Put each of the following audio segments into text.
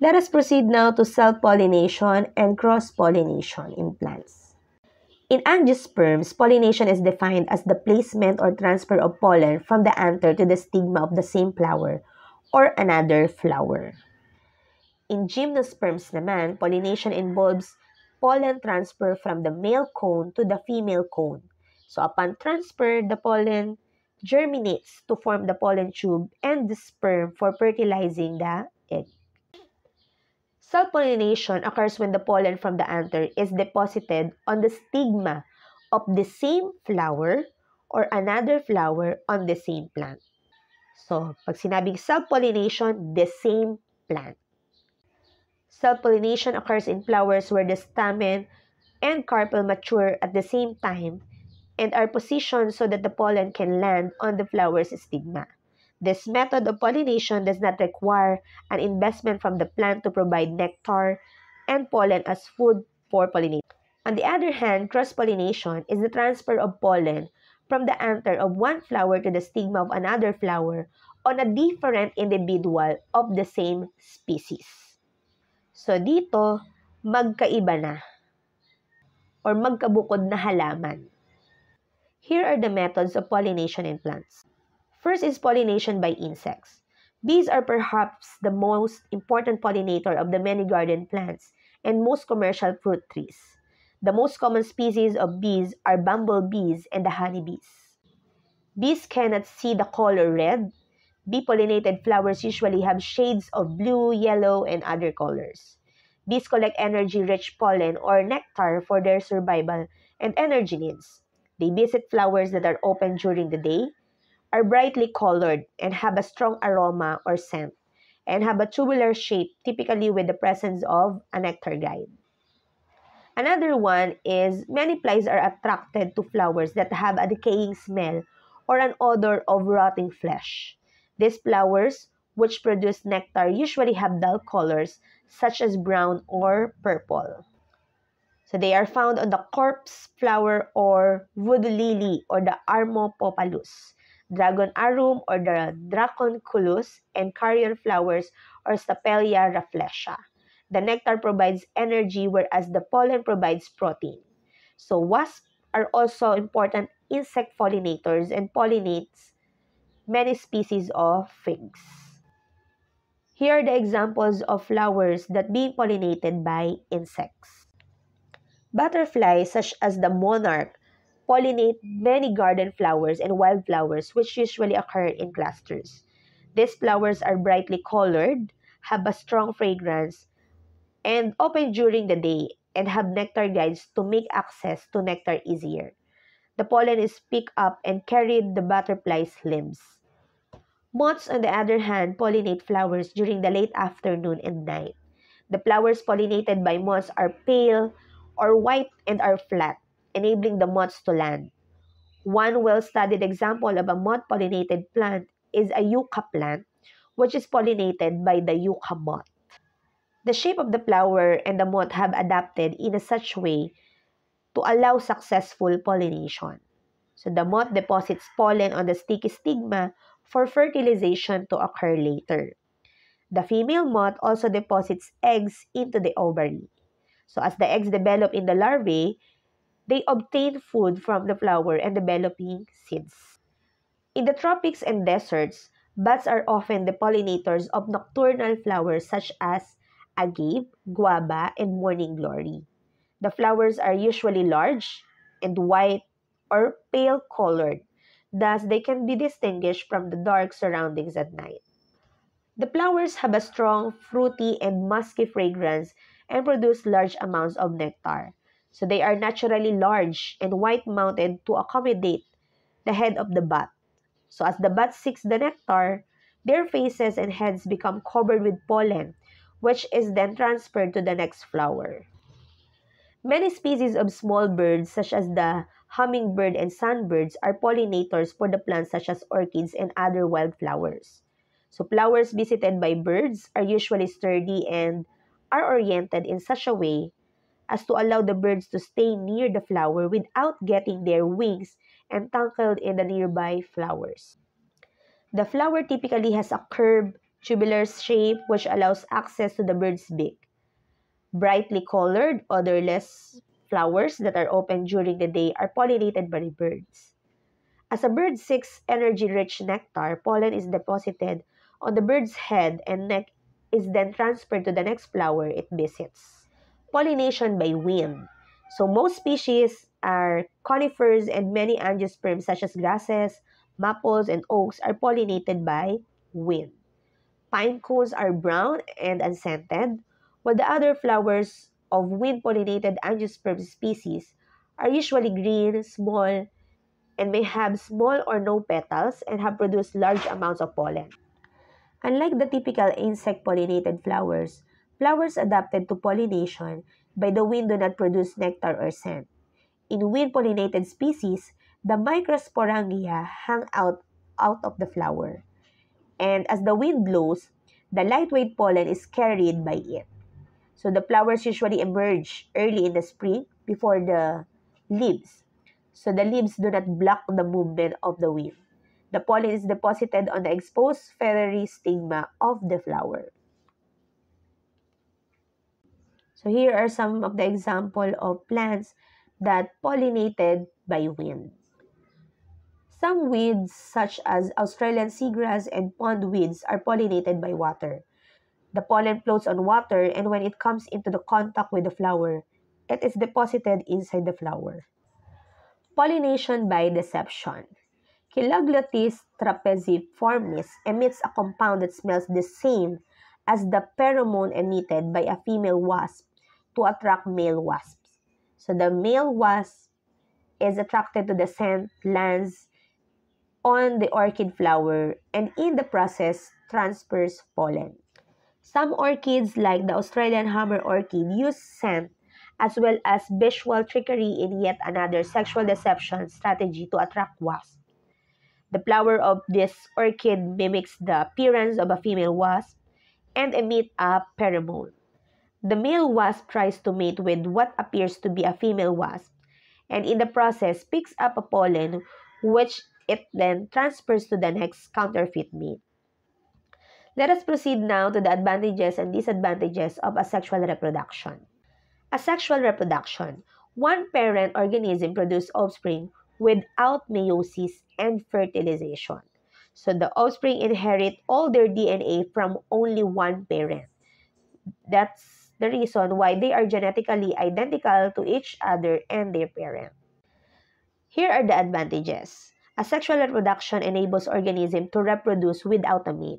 Let us proceed now to self-pollination and cross-pollination in plants. In angiosperms, pollination is defined as the placement or transfer of pollen from the anther to the stigma of the same flower or another flower. In gymnosperms naman, pollination involves pollen transfer from the male cone to the female cone. So upon transfer, the pollen germinates to form the pollen tube and the sperm for fertilizing the egg. Self-pollination occurs when the pollen from the anther is deposited on the stigma of the same flower or another flower on the same plant. So, pag sinabing self-pollination, the same plant. Self-pollination occurs in flowers where the stamen and carpel mature at the same time and are positioned so that the pollen can land on the flower's stigma. This method of pollination does not require an investment from the plant to provide nectar and pollen as food for pollinators. On the other hand, cross-pollination is the transfer of pollen from the anther of one flower to the stigma of another flower on a different individual of the same species. So dito, magkaiba na or magkabukod na halaman. Here are the methods of pollination in plants. First is pollination by insects. Bees are perhaps the most important pollinator of the many garden plants and most commercial fruit trees. The most common species of bees are bumblebees and the honeybees. Bees cannot see the color red. Bee-pollinated flowers usually have shades of blue, yellow, and other colors. Bees collect energy-rich pollen or nectar for their survival and energy needs. They visit flowers that are open during the day, are brightly colored, and have a strong aroma or scent, and have a tubular shape, typically with the presence of a nectar guide. Another one is many flies are attracted to flowers that have a decaying smell or an odor of rotting flesh. These flowers, which produce nectar, usually have dull colors such as brown or purple. So they are found on the corpse flower or voodoo lily or the Armopopalus, dragon arum or the Draconculus, and carrion flowers or Stapelia rafflesia. The nectar provides energy whereas the pollen provides protein. So wasps are also important insect pollinators and pollinates many species of figs. Here are the examples of flowers that being pollinated by insects. Butterflies, such as the monarch, pollinate many garden flowers and wildflowers, which usually occur in clusters. These flowers are brightly colored, have a strong fragrance, and open during the day, and have nectar guides to make access to nectar easier. The pollen is picked up and carried the butterfly's limbs. Moths, on the other hand, pollinate flowers during the late afternoon and night. The flowers pollinated by moths are pale or white and are flat, enabling the moths to land. One well-studied example of a moth-pollinated plant is a yucca plant, which is pollinated by the yucca moth. The shape of the flower and the moth have adapted in a such way to allow successful pollination. So the moth deposits pollen on the sticky stigma for fertilization to occur later. The female moth also deposits eggs into the ovary. So as the eggs develop in the larvae, they obtain food from the flower and developing seeds. In the tropics and deserts, bats are often the pollinators of nocturnal flowers such as agave, guava, and morning glory. The flowers are usually large and white or pale colored, thus they can be distinguished from the dark surroundings at night. The flowers have a strong, fruity, and musky fragrance and produce large amounts of nectar. So they are naturally large and white-mounted to accommodate the head of the bat. So as the bat seeks the nectar, their faces and heads become covered with pollen, which is then transferred to the next flower. Many species of small birds, such as the hummingbird and sunbirds, are pollinators for the plants such as orchids and other wildflowers. So flowers visited by birds are usually sturdy and are oriented in such a way as to allow the birds to stay near the flower without getting their wings entangled in the nearby flowers. The flower typically has a curved tubular shape which allows access to the bird's beak. Brightly colored, odorless flowers that are open during the day are pollinated by birds. As a bird seeks energy-rich nectar, pollen is deposited on the bird's head and neck is then transferred to the next flower it visits. Pollination by wind. So most species are conifers and many angiosperms such as grasses, maples, and oaks are pollinated by wind. Pine cones are brown and unscented, while the other flowers of wind-pollinated angiosperm species are usually green, small, and may have small or no petals and have produced large amounts of pollen. Unlike the typical insect-pollinated flowers, flowers adapted to pollination by the wind do not produce nectar or scent. In wind-pollinated species, the microsporangia hang out of the flower, and as the wind blows, the lightweight pollen is carried by it. So the flowers usually emerge early in the spring before the leaves. So the leaves do not block the movement of the wind. The pollen is deposited on the exposed feathery stigma of the flower. So here are some of the examples of plants that pollinated by wind. Some weeds such as Australian seagrass and pond weeds are pollinated by water. The pollen floats on water and when it comes into the contact with the flower, it is deposited inside the flower. Pollination by deception. Chiloglotis trapeziformis emits a compound that smells the same as the pheromone emitted by a female wasp to attract male wasps. So the male wasp is attracted to the scent, lands on the orchid flower, and in the process transfers pollen. Some orchids, like the Australian hammer orchid, use scent as well as visual trickery in yet another sexual deception strategy to attract wasps. The flower of this orchid mimics the appearance of a female wasp and emit a pheromone. The male wasp tries to mate with what appears to be a female wasp, and in the process picks up a pollen which it then transfers to the next counterfeit mate. Let us proceed now to the advantages and disadvantages of asexual reproduction. Asexual reproduction. One parent organism produces offspring without meiosis and fertilization. So the offspring inherit all their DNA from only one parent. That's the reason why they are genetically identical to each other and their parent. Here are the advantages. Asexual reproduction enables organisms to reproduce without a mate.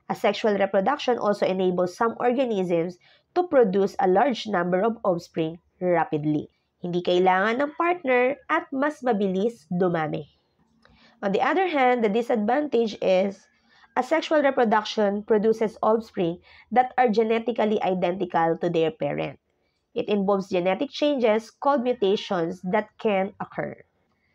Asexual reproduction also enables some organisms to produce a large number of offspring rapidly. Hindi kailangan ng partner at mas mabilis dumami. On the other hand, the disadvantage is asexual reproduction produces offspring that are genetically identical to their parent. It involves genetic changes called mutations that can occur.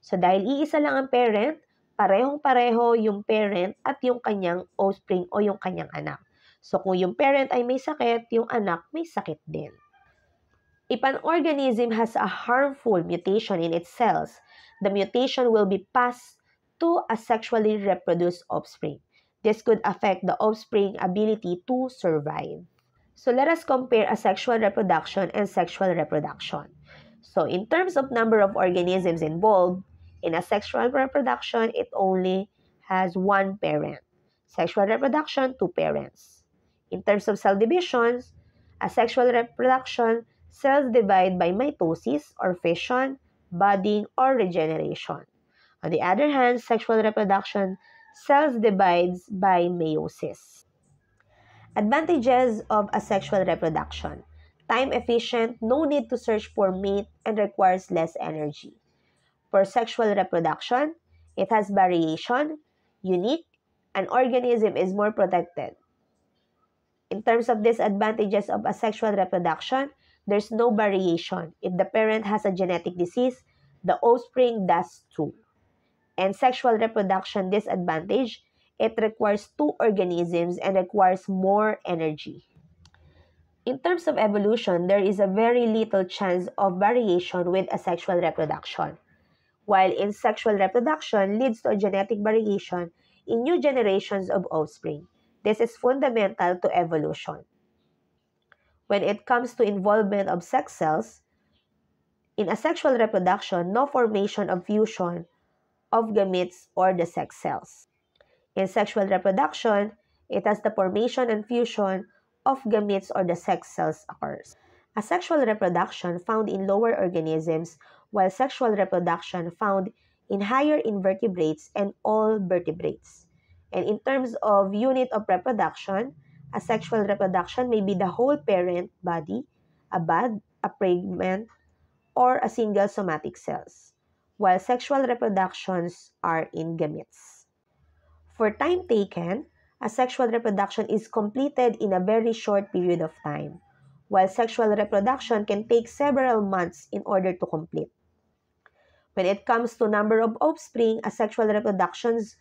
So dahil iisa lang ang parent, parehong-pareho yung parent at yung kanyang offspring o yung kanyang anak. So kung yung parent ay may sakit, yung anak may sakit din. If an organism has a harmful mutation in its cells, the mutation will be passed to a sexually reproduced offspring. This could affect the offspring ability to survive. So let us compare asexual reproduction and sexual reproduction. So in terms of number of organisms involved, in asexual reproduction, it only has one parent. Sexual reproduction, two parents. In terms of cell divisions, asexual reproduction, cells divide by mitosis or fission, budding, or regeneration. On the other hand, sexual reproduction, cells divides by meiosis. Advantages of asexual reproduction. Time efficient, no need to search for mate, and requires less energy. For sexual reproduction, it has variation, unique, and organism is more protected. In terms of disadvantages of asexual reproduction, there's no variation. If the parent has a genetic disease, the offspring does too. And sexual reproduction disadvantage, it requires two organisms and requires more energy. In terms of evolution, there is a very little chance of variation with asexual reproduction, while in sexual reproduction leads to a genetic variation in new generations of offspring. This is fundamental to evolution. When it comes to involvement of sex cells, in asexual reproduction, no formation of fusion of gametes or the sex cells. In sexual reproduction, it has the formation and fusion of gametes or the sex cells occurs. Asexual reproduction found in lower organisms, while sexual reproduction found in higher invertebrates and all vertebrates. And in terms of unit of reproduction, asexual reproduction may be the whole parent body, a bud, a fragment, or a single somatic cells, while sexual reproductions are in gametes. For time taken, asexual reproduction is completed in a very short period of time, while sexual reproduction can take several months in order to complete. When it comes to number of offspring, asexual reproductions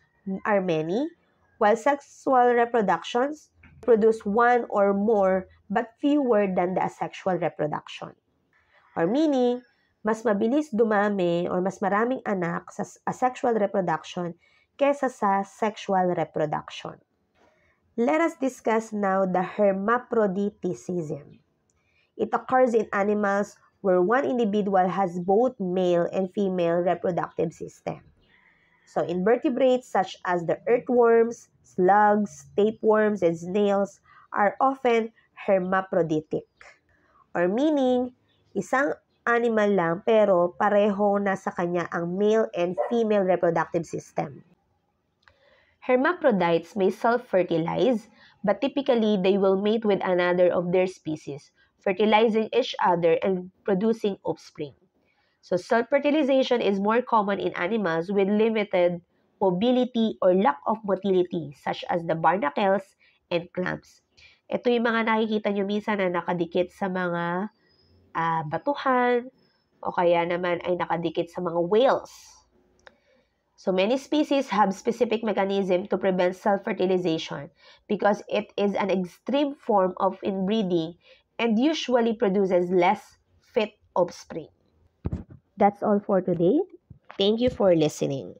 are many, while sexual reproductions produce one or more but fewer than the asexual reproduction. Or meaning, mas mabilis dumami or mas maraming anak sa asexual reproduction kesa sa sexual reproduction. Let us discuss now the hermaphroditism. It occurs in animals where one individual has both male and female reproductive system. So invertebrates such as the earthworms, slugs, tapeworms, and snails are often hermaphroditic. Or meaning, isang animal lang pero pareho na sa kanya ang male and female reproductive system. Hermaphrodites may self-fertilize, but typically they will mate with another of their species, fertilizing each other and producing offspring. So self-fertilization is more common in animals with limited mobility or lack of motility, such as the barnacles and clams. Ito yung mga nakikita nyo minsan na nakadikit sa mga batuhan, o kaya naman ay nakadikit sa mga whales. So many species have specific mechanism to prevent self-fertilization because it is an extreme form of inbreeding and usually produces less fit offspring. That's all for today. Thank you for listening.